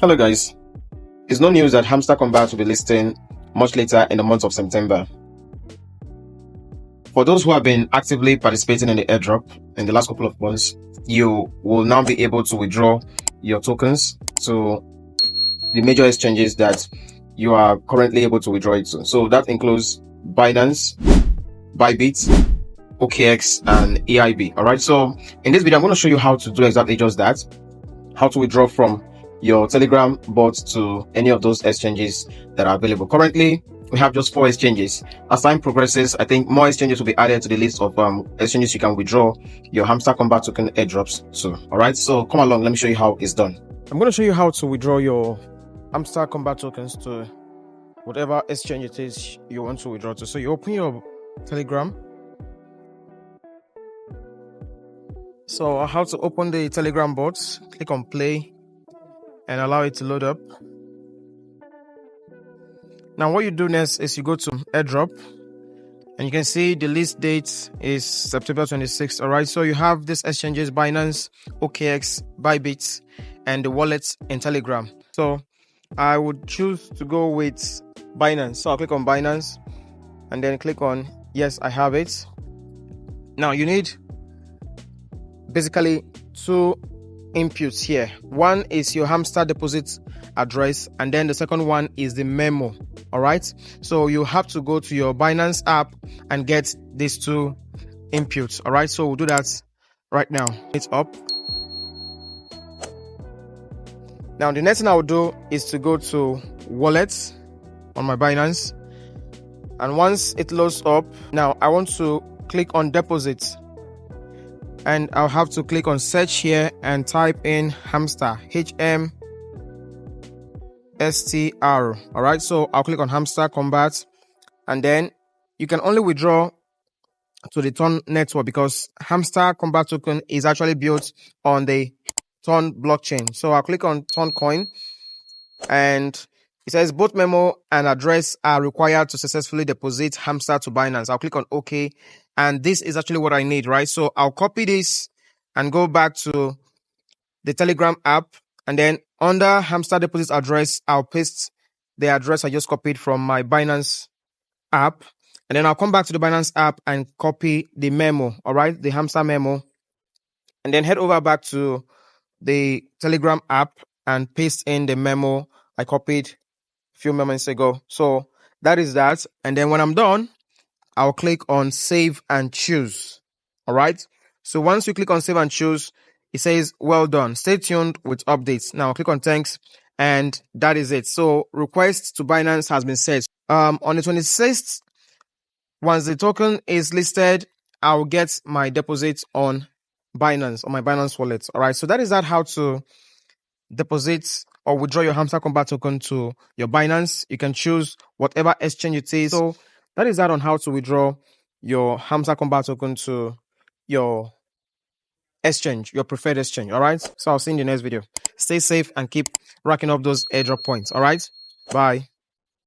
Hello guys, it's no news that Hamster Kombat will be listing much later in the month of September. For those who have been actively participating in the airdrop in the last couple of months, you will now be able to withdraw your tokens to the major exchanges that you are currently able to withdraw it to. So that includes Binance, bybit, OKX, and EIB. Alright, so in this video I'm going to show you how to do exactly just that, how to withdraw from your Telegram bot to any of those exchanges that are available. Currently we have just 4 exchanges. As time progresses, I think more exchanges will be added to the list of exchanges you can withdraw your Hamster Kombat token airdrops to. All right, so come along, let me show you how it's done. I'm going to show you how to withdraw your Hamster Kombat tokens to whatever exchange it is you want to withdraw to. So you open your Telegram. So how to open the Telegram bot, click on play and allow it to load up. Now what you do next is you go to airdrop and you can see the list date is September 26th. All right, so you have these exchanges: Binance, OKX, bybit, and the wallets in Telegram. So I would choose to go with Binance. So I'll click on Binance and then click on yes, I have it. Now you need basically 2 inputs here. One is your Hmstr deposit address, and then the second one is the memo. All right, so you have to go to your Binance app and get these 2 inputs. All right, so we'll do that right now. It's up. Now the next thing I will do is to go to wallets on my Binance, and once it loads up, now I want to click on deposit, and I'll have to click on search here and type in Hmstr, Hmstr. All right, so I'll click on Hamster Kombat, and then you can only withdraw to the Ton network because Hamster Kombat token is actually built on the Ton blockchain. So I'll click on Ton coin, and it says both memo and address are required to successfully deposit Hmstr to Binance. I'll click on OK, and this is actually what I need, right? So I'll copy this and go back to the Telegram app, and then under Hmstr deposit address, I'll paste the address I just copied from my Binance app, and then I'll come back to the Binance app and copy the memo, all right, the Hmstr memo, and then head over back to the Telegram app and paste in the memo I copied a few moments ago. So that is that. And then when I'm done, I'll click on save and choose. All right, so once you click on save and choose, it says well done, stay tuned with updates. Now I'll click on thanks, and that is it. So request to Binance has been set. On the 26th, once the token is listed, I'll get my deposit on Binance, on my Binance wallet. All right, so that is how to deposit or withdraw your Hamster Kombat token to your Binance. You can choose whatever exchange it is. So that is on how to withdraw your Hamster Kombat token to your exchange, your preferred exchange. All right, so I'll see you in the next video. Stay safe and keep racking up those airdrop points. All right, bye.